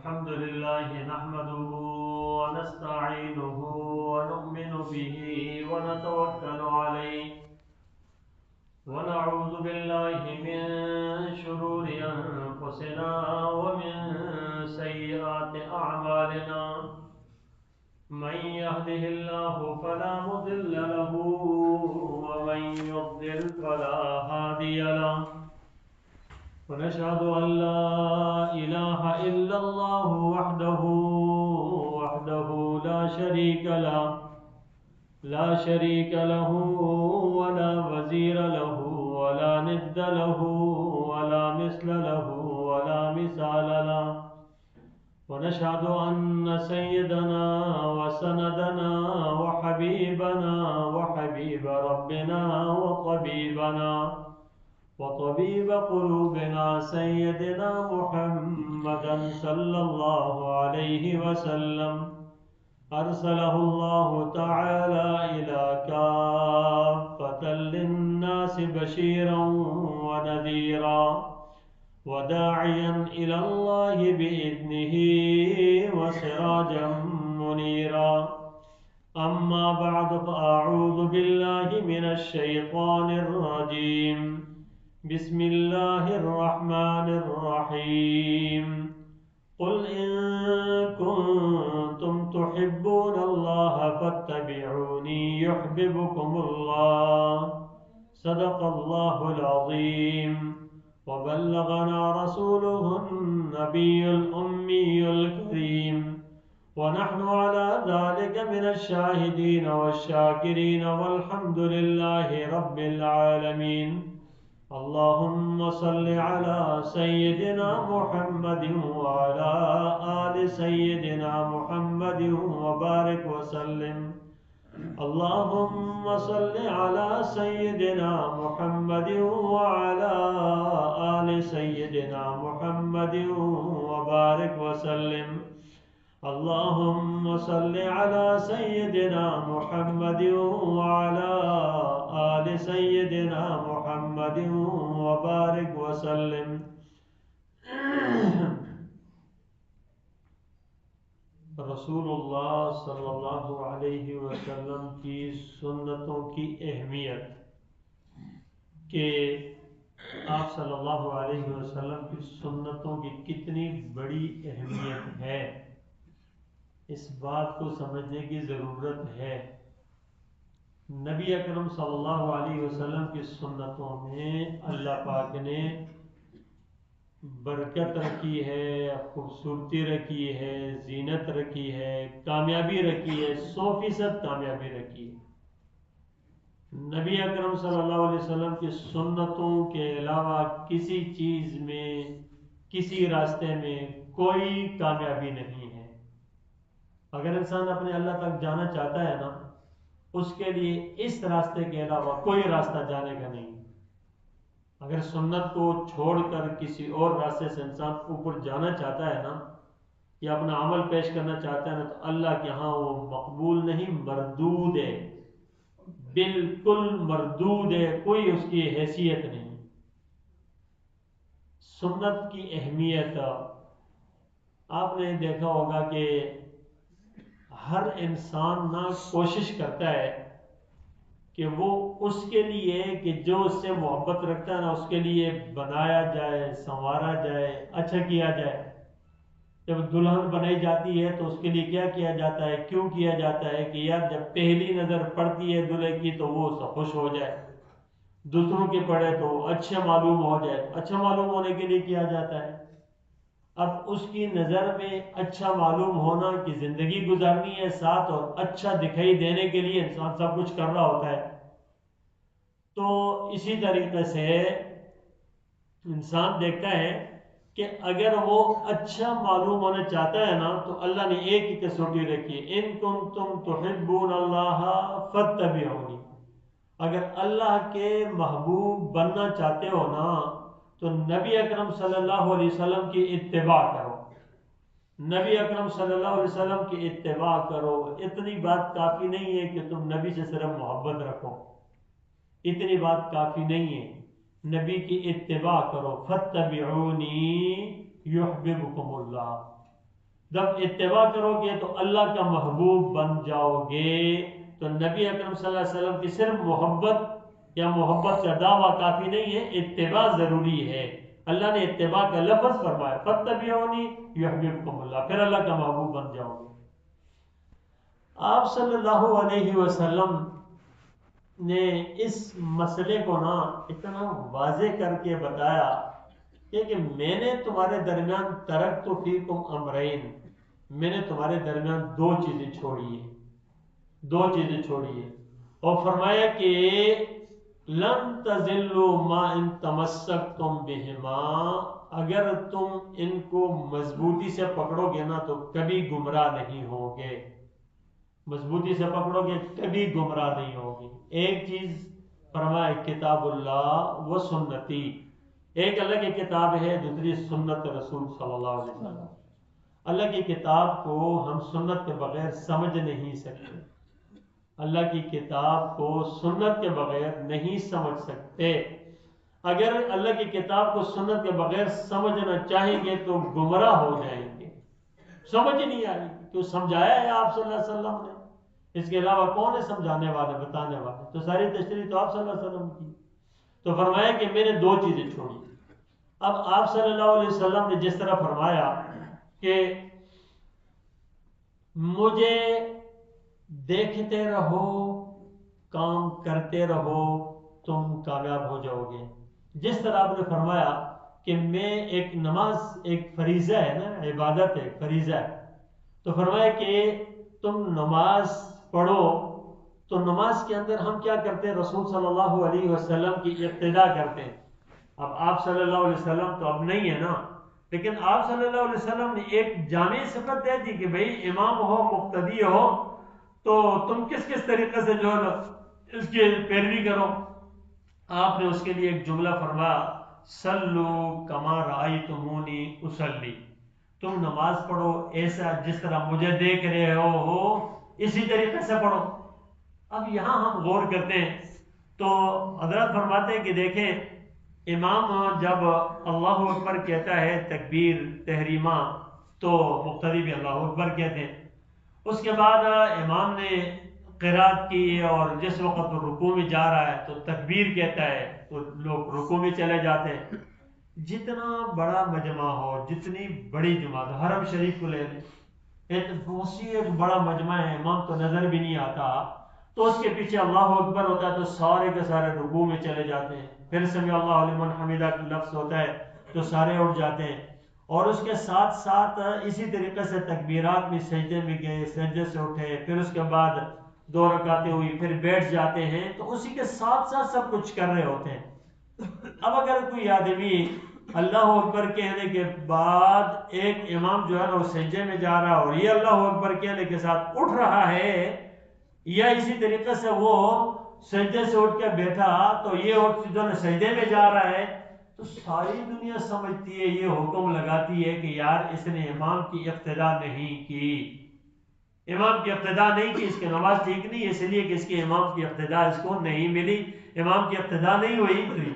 الحمد لله نحمده ونستعينه ونؤمن به ونتوكل عليه ونعوذ بالله من شرور أنفسنا ومن سيئات أعمالنا من يهده الله فلا مضل له ومن يضلل فلا هادي له ونشهد أن لا إله إلا الله وحده لا شريك له ولا وزير له ولا ند له ولا مثل له ولا مثال له ونشهد أن سيدنا وسندنا وحبيبنا وحبيب ربنا وطبيب قلوبنا سيدنا محمدا صلى الله عليه وسلم أرسله الله تعالى إلى كافة للناس بشيرا ونذيرا وداعيا إلى الله بإذنه وسراجا منيرا أما بعد فأعوذ بالله من الشيطان الرجيم بسم الله الرحمن الرحيم قل إن كنتم تحبون الله فاتبعوني يحببكم الله صدق الله العظيم وبلغنا رسوله النبي الأمي الكريم ونحن على ذلك من الشاهدين والشاكرين والحمد لله رب العالمين اللهم صل على سيدنا محمد وعلى آل سيدنا محمد وبارك وسلم اللهم صل على سيدنا محمد وعلى آل سيدنا محمد وبارك وسلم اللهم صل على سيدنا محمد وعلى آل سيدنا محمد وبارك وسلم رسول اللہ صلی اللہ علیہ وسلم کی سنتوں کی اہمیت کہ آپ صلی اللہ علیہ وسلم کی سنتوں کی کتنی بڑی اہمیت ہے، اس بات کو سمجھنے کی ضرورت ہے۔ نبی اکرم صلی اللہ علیہ وسلم کی سنتوں میں اللہ پاک نے برکت رکھی ہے، خوبصورتی رکھی ہے، زینت رکھی ہے، کامیابی رکھی ہے، 100% کامیابی رکھی ہے۔ نبی اکرم صلی اللہ علیہ وسلم کی سنتوں کے علاوہ کسی چیز میں، کسی راستے میں کوئی کامیابی نہیں ہے۔ اگر انسان اپنے اللہ تک جانا چاہتا ہے نا، اس کے لیے اس راستے کے علاوہ کوئی راستہ جانے کا نہیں۔ اگر سنت کو چھوڑ کر کسی اور راستے سے انسان اوپر جانا چاہتا ہے نا، یا اپنا عمل پیش کرنا چاہتا ہے نا، تو اللہ کے ہاں وہ مقبول نہیں، مردود ہے، بالکل مردود ہے، کوئی اس کی حیثیت نہیں۔ سنت کی اہمیت آپ نے دیکھا ہوگا کہ ہر انسان نہ کوشش کرتا ہے کہ وہ اس کے لیے کہ جو اس سے محبت رکھتا ہے نا، اس کے لیے بنایا جائے، سنوارا جائے، اچھا کیا جائے۔ جب دلہن بنائی جاتی ہے تو اس کے لیے کیا کیا جاتا ہے، کیوں کیا جاتا ہے کہ یار جب پہلی نظر پڑتی ہے دلہے کی تو وہ خوش ہو جائے، دوسروں کے پڑے تو اچھا معلوم ہو جائے، اچھا معلوم ہونے کے لیے کیا جاتا ہے۔ اب اس کی نظر میں اچھا معلوم ہونا کہ زندگی گزارنی ہے ساتھ، اور اچھا دکھائی دینے کے لیے انسان سب کچھ کر رہا ہوتا ہے۔ تو اسی طریقے سے انسان دیکھتا ہے کہ اگر وہ اچھا معلوم ہونا چاہتا ہے نا، تو اللہ نے ایک ہی کسوٹی رکھی ہے، ان کنتم تحبون اللہ فاتبعونی۔ اگر اللہ کے محبوب بننا چاہتے ہو نا، تو نبی اکرم صلی اللہ علیہ وسلم کی اتباع کرو، نبی اکرم صلی اللہ علیہ وسلم کی اتباع کرو۔ اتنی بات کافی نہیں ہے کہ تم نبی سے صرف محبت رکھو، اتنی بات کافی نہیں ہے، نبی کی اتباع کرو۔ فاتبعونی یحببکم اللہ، جب اتباع کرو گے تو اللہ کا محبوب بن جاؤ گے۔ تو نبی اکرم صلی اللہ علیہ وسلم کی صرف محبت یا محبت کا دعویٰ کافی نہیں ہے، اتباع ضروری ہے۔ اللہ نے اتباع کا لفظ فرمایا، فاتبعونی یحببکم اللہ، پھر اللہ کا محبوب بن جاؤ گے۔ آپ صلی اللہ علیہ وسلم نے اس مسئلے کو نا اتنا واضح کر کے بتایا کہ میں نے تمہارے درمیان ترکت فیکم امرین، میں نے تمہارے درمیان دو چیزیں چھوڑی ہیں، دو چیزیں چھوڑی ہیں، اور فرمایا کہ لن تزلوا ما ان تمسکتم بہما، اگر تم ان کو مضبوطی سے پکڑو گے نا تو کبھی گمراہ نہیں ہوگے، مضبوطی سے پکڑو گے کبھی گمراہ نہیں ہوگی۔ ایک چیز فرمائے کتاب اللہ و سنتی، ایک اللہ کی کتاب ہے، دوسری سنت رسول صلی اللہ علیہ وسلم۔ اللہ کی کتاب کو ہم سنت کے بغیر سمجھ نہیں سکتے، اللہ کی کتاب کو سنت کے بغیر نہیں سمجھ سکتے۔ اگر اللہ کی کتاب کو سنت کے بغیر سمجھنا چاہیں گے تو گمراہ ہو جائیں گے، سمجھ نہیں آئے گی، کیوں سمجھایا ہے آپ صلی اللہ علیہ وسلم نے، اس کے علاوہ کون ہے سمجھانے والے بتانے والے، تو ساری تشریح تو آپ صلی اللہ علیہ وسلم کی۔ تو فرمایا کہ میں نے دو چیزیں چھوڑی۔ اب آپ صلی اللہ علیہ وسلم نے جس طرح فرمایا کہ مجھے دیکھتے رہو، کام کرتے رہو، تم کامیاب ہو جاؤ گے، جس طرح آپ نے فرمایا کہ میں ایک نماز ایک فریضہ ہے نا، عبادت ہے، فریضہ ہے، تو فرمایا کہ تم نماز پڑھو، تو نماز کے اندر ہم کیا کرتے ہیں، رسول صلی اللہ علیہ وسلم کی اقتداء کرتے ہیں۔ اب آپ صلی اللہ علیہ وسلم تو اب نہیں ہے نا، لیکن آپ صلی اللہ علیہ وسلم نے ایک جامع صفت دے دی کہ بھئی امام ہو، مقتدی ہو، تو تم کس کس طریقے سے جو ہے نا اس کی پیروی کرو۔ آپ نے اس کے لیے ایک جملہ فرمایا، صلو کما رأیتمونی اصلی، تم نماز پڑھو ایسا جس طرح مجھے دیکھ رہے ہو اسی طریقے سے پڑھو۔ اب یہاں ہم غور کرتے ہیں تو حضرت فرماتے ہیں کہ دیکھیں، امام جب اللہ اکبر کہتا ہے تکبیر تحریمہ تو مقتدی بھی اللہ اکبر کہتے ہیں، اس کے بعد امام نے قرات کی اور جس وقت رکوع میں جا رہا ہے تو تکبیر کہتا ہے تو لوگ رکوع میں چلے جاتے ہیں۔ جتنا بڑا مجمع ہو، جتنی بڑی جماعت، حرم شریف کو لے لیں، ایک بڑا مجمع ہے، امام تو نظر بھی نہیں آتا، تو اس کے پیچھے اللہ اکبر ہوتا ہے تو سارے کے سارے رکوع میں چلے جاتے ہیں، پھر سمع اللہ لمن حمدہ کا لفظ ہوتا ہے تو سارے اٹھ جاتے ہیں، اور اس کے ساتھ ساتھ اسی طریقے سے تکبیرات میں سجدے میں گئے، سجدے سے اٹھے، پھر اس کے بعد دو رکعتیں ہوئی، پھر بیٹھ جاتے ہیں، تو اسی کے ساتھ ساتھ سب کچھ کر رہے ہوتے ہیں۔ اب اگر کوئی آدمی اللہ اکبر کہنے کے بعد ایک امام جو ہے نا وہ سجدے میں جا رہا ہے اور یہ اللہ اکبر کہنے کے ساتھ اٹھ رہا ہے، یا اسی طریقے سے وہ سجدے سے اٹھ کے بیٹھا تو یہ اٹھ جو سجدے میں جا رہا ہے، تو ساری دنیا سمجھتی ہے، یہ حکم لگاتی ہے کہ یار اس نے امام کی اقتداء نہیں کی، امام کی اقتداء نہیں کی، اس کی نماز ٹھیک نہیں ہے، اس لیے کہ اس کی امام کی اقتداء اس کو نہیں ملی، امام کی اقتداء نہیں ہوئی۔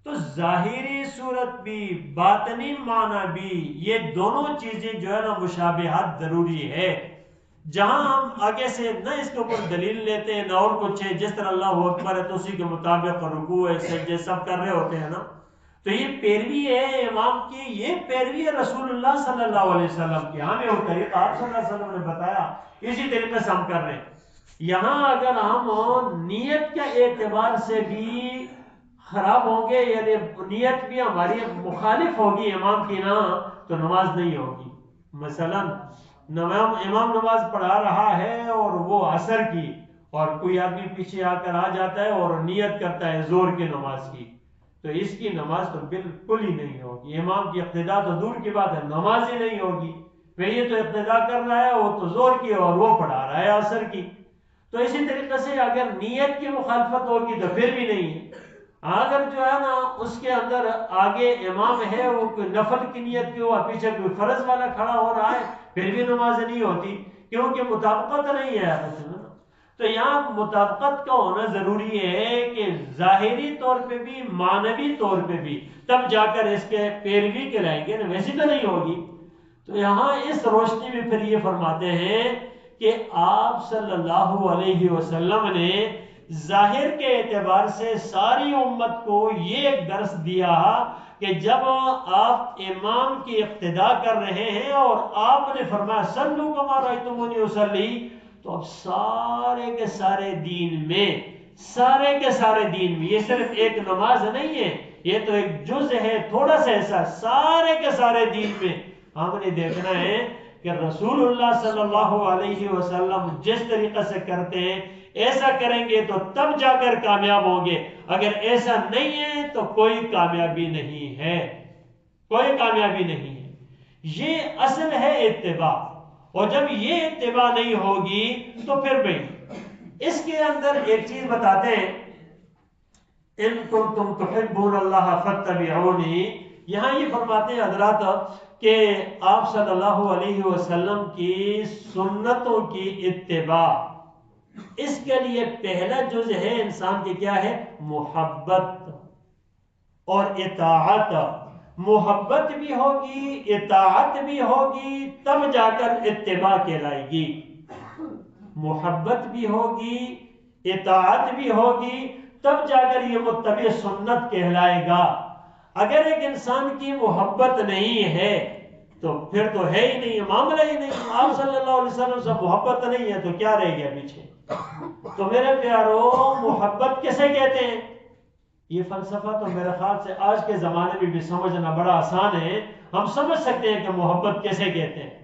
تو ظاہری صورت بھی باطنی معنی بھی یہ دونوں چیزیں جو ہے نا مشابہت ضروری ہے۔ جہاں ہم آگے سے نہ اس کے اوپر دلیل لیتے ہیں نہ اور کچھ ہے، جس طرح اللہ اکبر ہے تو اسی کے مطابق رکوع ہے، سجدے سب کر رہے ہوتے ہیں نا، تو یہ پیروی ہے امام کی، یہ پیروی ہے رسول اللہ صلی اللہ علیہ وسلم کی، ہمیں وہ طریقہ آپ صلی اللہ علیہ وسلم نے بتایا اسی طریقے سے ہم کر رہے ہیں۔ یہاں اگر ہم نیت کے اعتبار سے بھی خراب ہوں گے، یعنی نیت بھی ہماری مخالف ہوگی امام کی نا، تو نماز نہیں ہوگی۔ مثلا امام نماز پڑھا رہا ہے اور وہ عصر کی، اور کوئی آدمی پیچھے آ کر آ جاتا ہے اور نیت کرتا ہے زور کی نماز کی، تو اس کی نماز تو بالکل ہی نہیں ہوگی، امام کی اقتداء تو دور کی بات ہے، نماز ہی نہیں ہوگی۔ یہ تو اقتداء کر رہا ہے، وہ تو زور کی اور وہ پڑھا رہا ہے عصر کی، تو اسی طریقے سے اگر نیت کی مخالفت ہوگی تو پھر بھی نہیں ہے۔ اگر جو ہے نا اس کے اندر آگے امام ہے وہ کوئی نفل کی نیت کی ہوا، پیچھے کوئی فرض والا کھڑا ہو رہا ہے، پھر بھی نماز نہیں ہوتی، کیونکہ مطابقت نہیں ہے۔ تو یہاں مطابقت کا ہونا ضروری ہے کہ ظاہری طور پہ بھی معنوی طور پہ بھی، تب جا کر اس کے پیروی کے لائیں گے نا، ویسی تو نہیں ہوگی۔ تو یہاں اس روشنی میں پھر یہ فرماتے ہیں کہ آپ صلی اللہ علیہ وسلم نے ظاہر کے اعتبار سے ساری امت کو یہ ایک درس دیا کہ جب آپ امام کی اقتداء کر رہے ہیں اور آپ نے فرمایا صلو کما رأیتمونی اصلی، تو اب سارے کے سارے دین میں یہ صرف ایک نماز نہیں ہے، یہ تو ایک جز ہے، تھوڑا سا ایسا سارے کے سارے دین میں ہم نے دیکھنا ہے کہ رسول اللہ صلی اللہ علیہ وسلم جس طریقے سے کرتے ہیں ایسا کریں گے تو تب جا کر کامیاب ہوں گے، اگر ایسا نہیں ہے تو کوئی کامیابی نہیں ہے، کوئی کامیابی نہیں ہے۔ یہ اصل ہے اتباع، اور جب یہ اتباع نہیں ہوگی تو پھر بھی اس کے اندر ایک چیز بتاتے ہیں، ان کنتم تحبون اللہ فاتبعونی، یہاں یہ فرماتے ہیں حضرات کہ آپ صلی اللہ علیہ وسلم کی سنتوں کی اتباع، اس کے لیے پہلا جز ہے انسان کی کیا ہے؟ محبت اور اطاعت۔ محبت بھی ہوگی، اطاعت بھی ہوگی، تب جا کر اتباع کہلائے گی۔ محبت بھی ہوگی، اطاعت بھی ہوگی، تب جا کر یہ متبع سنت کہلائے گا۔ اگر ایک انسان کی محبت نہیں ہے تو پھر تو ہے ہی نہیں، معاملہ ہی نہیں۔ آپ صلی اللہ علیہ وسلم سے محبت نہیں ہے تو کیا رہ گیا پیچھے؟ تو میرے پیارو، محبت کسے کہتے ہیں؟ یہ فلسفہ تو میرے خیال سے آج کے زمانے میں بھی سمجھنا بڑا آسان ہے، ہم سمجھ سکتے ہیں کہ محبت کسے کہتے ہیں۔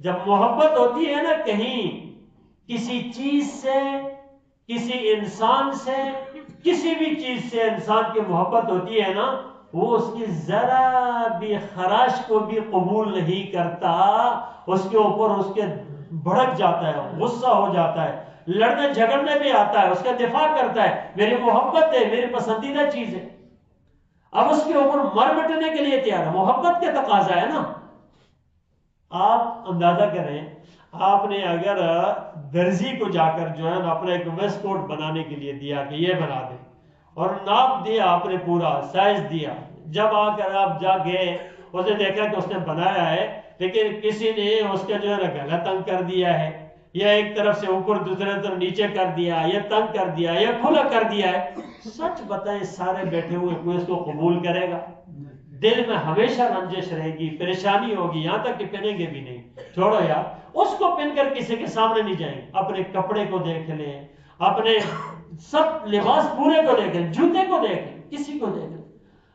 جب محبت ہوتی ہے نا کہیں کسی چیز سے، کسی انسان سے، کسی بھی چیز سے انسان کی محبت ہوتی ہے نا، وہ اس کی ذرا بھی خراش کو بھی قبول نہیں کرتا، اس کے اوپر اس کے بھڑک جاتا ہے، غصہ ہو جاتا ہے، لڑنے جھگڑنے بھی آتا ہے، اس کا دفاع کرتا ہے، میری محبت ہے، میری پسندیدہ چیز ہے، اب اس کے اوپر مر مٹنے کے لیے تیار ہے، محبت کے تقاضا ہے نا۔ آپ اندازہ کریں، آپ نے اگر درزی کو جا کر جو ہے نا اپنا ایک ویسٹ کوٹ بنانے کے لیے دیا کہ یہ بنا دے، اور ناپ دیا آپ نے، پورا سائز دیا، جب آ کر آپ جا گئے اسے دیکھا کہ اس نے بنایا ہے لیکن کسی نے اس کا جو ہے نا گلا تنگ کر دیا ہے، یا ایک طرف سے اوپر دوسرے طرف نیچے کر دیا، یا تنگ کر دیا، یا کھلا کر دیا ہے، سچ بتائیں سارے بیٹھے ہوئے کوئی اس کو قبول کرے گا؟ دل میں ہمیشہ رنجش رہے گی، پریشانی ہوگی، یہاں تک کہ پہنیں گے بھی نہیں۔ چھوڑو یار، اس کو پہن کر کسی کے سامنے نہیں جائیں، اپنے کپڑے کو دیکھ لیں، اپنے سب لباس پورے کو دیکھیں، جوتے کو دیکھیں، کسی کو دیکھیں۔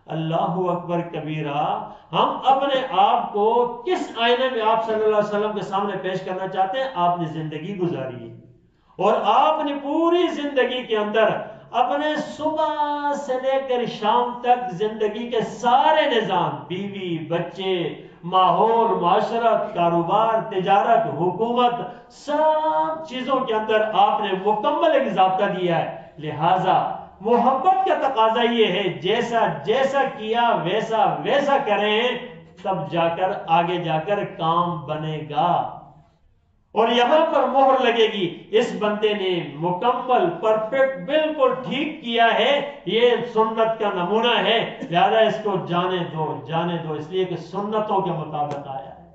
اللہ اکبر کبیرہ، ہم اپنے آپ کو کس آئینے میں آپ صلی اللہ علیہ وسلم کے سامنے پیش کرنا چاہتے ہیں؟ آپ نے زندگی گزاری ہے، اور آپ نے پوری زندگی کے اندر اپنے صبح سے لے کر شام تک زندگی کے سارے نظام، بیوی، بچے، ماحول، معاشرت، کاروبار، تجارت، حکومت، سب چیزوں کے اندر آپ نے مکمل ایک ضابطہ دیا ہے۔ لہذا محبت کا تقاضا یہ ہے جیسا جیسا کیا ویسا ویسا کریں، تب جا کر آگے جا کر کام بنے گا، اور یہاں پر مہر لگے گی اس بندے نے مکمل پرفیکٹ بالکل ٹھیک کیا ہے، یہ سنت کا نمونہ ہے، لہذا اس کو جانے دو، اس لیے کہ سنتوں کے مطابق آیا ہے۔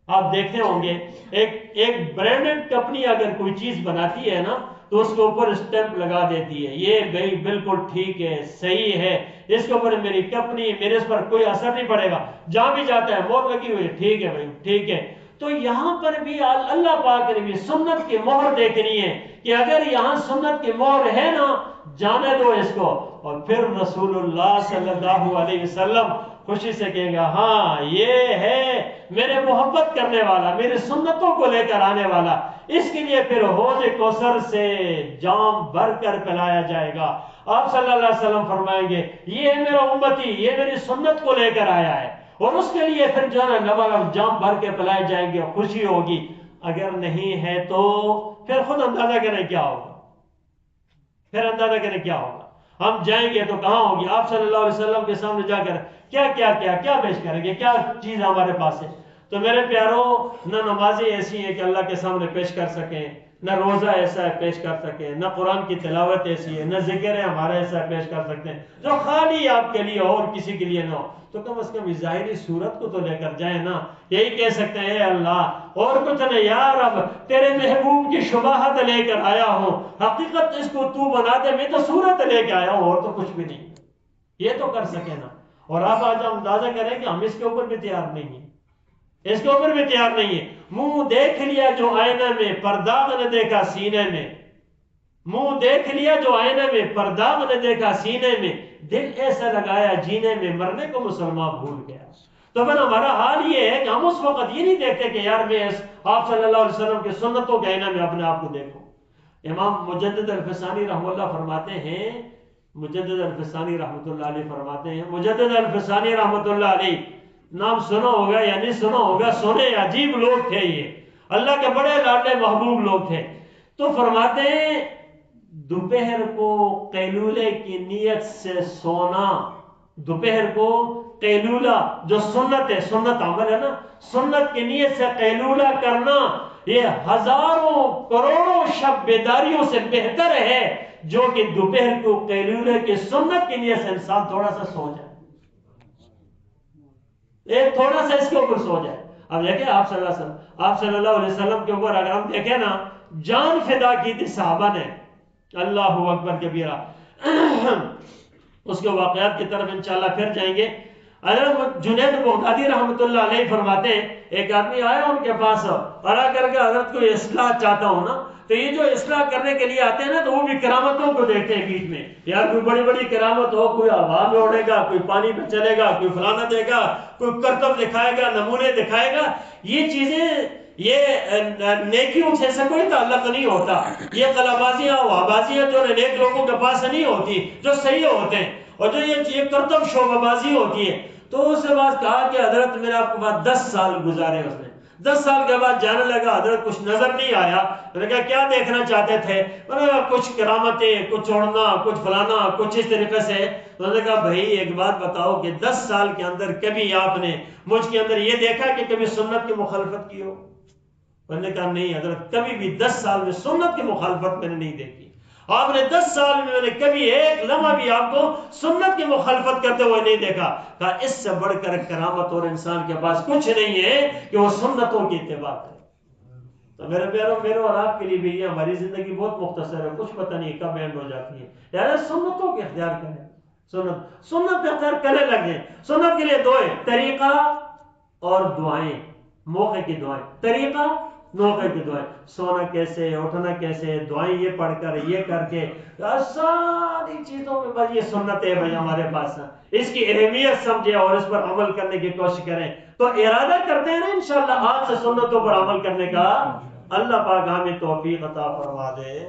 آپ دیکھتے ہوں گے ایک برانڈڈ کمپنی اگر کوئی چیز بناتی ہے نا تو اس کے اوپر اسٹیمپ لگا دیتی ہے، یہ بھائی بالکل ٹھیک ہے، صحیح ہے، اس کے اوپر میری کمپنی، میرے اس پر کوئی اثر نہیں پڑے گا، جہاں بھی جاتا ہے مہر لگی ہوئی ہے، ٹھیک ہے بھائی ٹھیک ہے۔ تو یہاں پر بھی اللہ پاک نے بھی سنت کی مہر دیکھنی ہے کہ اگر یہاں سنت کی مہر ہے نا، جانے دو اس کو، اور پھر رسول اللہ صلی اللہ علیہ وسلم خوشی سے کہے گا ہاں یہ ہے میرے محبت کرنے والا، میرے سنتوں کو لے کر آنے والا، اس کے لیے پھر حوض کوثر سے جام بھر کر پلایا جائے گا۔ آپ صلی اللہ علیہ وسلم فرمائیں گے یہ ہے میرا امتی، یہ میری سنت کو لے کر آیا ہے، اور اس کے لیے پھر جو ہے لبالب جام بھر کے پلائے جائیں گے، خوشی ہوگی۔ اگر نہیں ہے تو پھر خود اندازہ کریں کیا ہوگا، پھر اندازہ کریں کیا ہوگا۔ ہم جائیں گے تو کہاں ہوگی؟ آپ صلی اللہ علیہ وسلم کے سامنے جا کر کیا پیش کریں گے، کیا چیز ہمارے پاس ہے؟ تو میرے پیاروں، نہ نمازیں ایسی ہیں کہ اللہ کے سامنے پیش کر سکیں، نہ روزہ ایسا پیش کر سکیں، نہ قرآن کی تلاوت ایسی ہے، نہ ذکر ہے ہمارا ایسا پیش کر سکتے ہیں جو خالی آپ کے لیے اور کسی کے لیے نہ ہو، تو کم از کم ظاہری صورت کو تو لے کر جائیں نا. یہی کہہ سکتے ہیں اے اللہ اور کچھ نہیں یا رب، تیرے محبوب کی شباہت لے کر آیا ہوں، حقیقت اس کو تو بنا دے، میں تو صورت لے کے آیا ہوں اور تو کچھ بھی نہیں. یہ تو کر سکے نا. اور آپ آج اندازہ کریں کہ ہم اس کے اوپر بھی تیار نہیں ہیں، اس کے اوپر بھی تیار نہیں ہے. منہ دیکھ لیا جو آئینہ میں پرداغ نہ دیکھا سینے میں، منہ دیکھ لیا جو آئینہ میں پرداغ نہ دیکھا سینے میں، دل ایسا لگایا جینے میں مرنے کو مسلمان بھول گیا. تو پھر ہمارا حال یہ ہے کہ ہم اس وقت یہ نہیں دیکھتے کہ یار میں آپ صلی اللہ علیہ وسلم کے سنتوں کے آئینہ میں اپنے آپ کو دیکھوں. امام مجدد الفسانی رحمہ اللہ فرماتے ہیں، مجدد الفسانی رحمۃ اللہ علیہ فرماتے ہیں، مجدد الفسانی رحمۃ اللہ علیہ نام سنا ہوگا یا نہیں سنا ہوگا، سنے عجیب لوگ تھے، یہ اللہ کے بڑے لاڈلے محبوب لوگ تھے. تو فرماتے ہیں دوپہر کو قیلولے کی نیت سے سونا، دوپہر کو قیلولہ جو سنت ہے، سنت عمل ہے نا، سنت کی نیت سے قیلولہ کرنا یہ ہزاروں کروڑوں شب بیداریوں سے بہتر ہے جو کہ دوپہر کو قیلولے کی سنت کی نیت سے انسان تھوڑا سا سو جائے، ایک تھوڑا سا اس کے اوپر سو جائے. اب دیکھیں آپ صلی اللہ علیہ وسلم کے اوپر اگر ہم دیکھیں نا، جان فدا کی تھی صحابہ نے، اللہ اکبر کبیرہ. اس کے واقعات کی طرف انشاءاللہ پھر جائیں گے. حضرت جنید بغدادی رحمۃ اللہ علیہ فرماتے ہیں ایک آدمی آیا ان کے پاس اور آ کر کے حضرت کو اصلاح چاہتا ہوں نا، تو یہ جو اصلاح کرنے کے لیے آتے ہیں نا تو وہ بھی کرامتوں کو دیکھتے ہیں بیچ میں، یار کوئی بڑی بڑی کرامت ہو، کوئی ہوا میں اڑے گا، کوئی پانی پہ چلے گا، کوئی فلانا دے گا، کوئی کرتب دکھائے گا، نمونے دکھائے گا. یہ چیزیں یہ نیکیوں سے کوئی تعلق نہیں ہوتا. یہ قلابازیاں وابازیاں جو نیک لوگوں کے پاس نہیں ہوتی، جو صحیح ہوتے ہیں. اور جو یہ کرتب شعبہ بازی ہوتی ہے. تو اس کے بعد کہا کہ حضرت میرے آپ کے بعد 10 سال گزارے. اس نے 10 سال کے بعد جانے لگا، حضرت کچھ نظر نہیں آیا. میں نے کہا کیا دیکھنا چاہتے تھے؟ میں نے کہا کچھ کرامتیں، کچھ اڑنا، کچھ فلانا، کچھ اس طریقے سے. میں نے کہا بھائی ایک بات بتاؤ کہ 10 سال کے اندر کبھی آپ نے مجھ کے اندر یہ دیکھا کہ کبھی سنت کی مخالفت کی ہو؟ میں نے کہا نہیں حضرت، کبھی بھی 10 سال میں سنت کی مخالفت میں نے نہیں دیکھی. آپ نے 10 سال میں نے کبھی ایک لمحہ بھی آپ کو سنت کی مخالفت کرتے ہوئے نہیں دیکھا. کہا اس سے بڑھ کر کرامت اور انسان کے پاس کچھ نہیں ہے کہ وہ سنتوں کی اتباع کرے. تو میرے پیاروں، میرے اور آپ کے لیے بھی یہ ہماری زندگی بہت مختصر ہے، کچھ پتہ نہیں کب اینڈ ہو جاتی ہے. یار سنتوں کے اختیار کریں، سنت پہ اختیار کرنے لگے. سنت کے لیے دو ہے، طریقہ اور دعائیں، موقع کی دعائیں. طریقہ موقع کی دعائیں، سونا کیسے، اٹھنا کیسے، دعائیں یہ پڑھ کر، یہ کر کے، ساری چیزوں میں بس یہ سنت ہے بھائی ہمارے پاس. اس کی اہمیت سمجھے اور اس پر عمل کرنے کی کوشش کریں. تو ارادہ کرتے ہیں نا انشاءاللہ آج سے سنتوں پر عمل کرنے کا. اللہ پاک ہمیں توفیق عطا فرما دے.